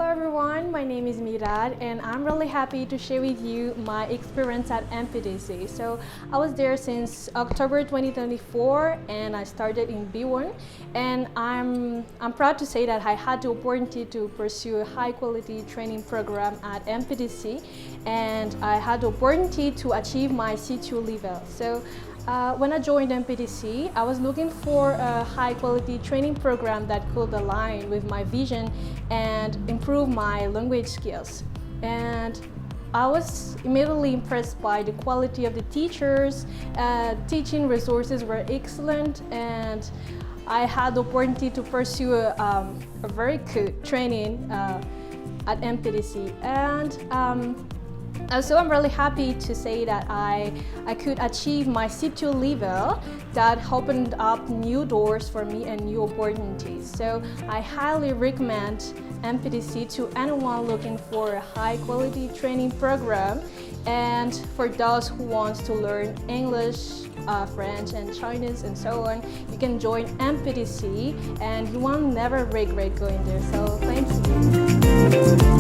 everyone, my name is Mirad and I'm really happy to share with you my experience at MPTC. So I was there since October 2024 and I started in B1, and I'm proud to say that I had the opportunity to pursue a high quality training program at MPTC, and I had the opportunity to achieve my C2 level. So when I joined MPTC, I was looking for a high-quality training program that could align with my vision and improve my language skills. And I was immediately impressed by the quality of the teachers. Teaching resources were excellent, and I had the opportunity to pursue a very good training at MPTC. So I'm really happy to say that I could achieve my C2 level that opened up new doors for me and new opportunities. So I highly recommend MPTC to anyone looking for a high quality training program, and for those who want to learn English, French and Chinese and so on, you can join MPTC and you will never regret going there. So thank you.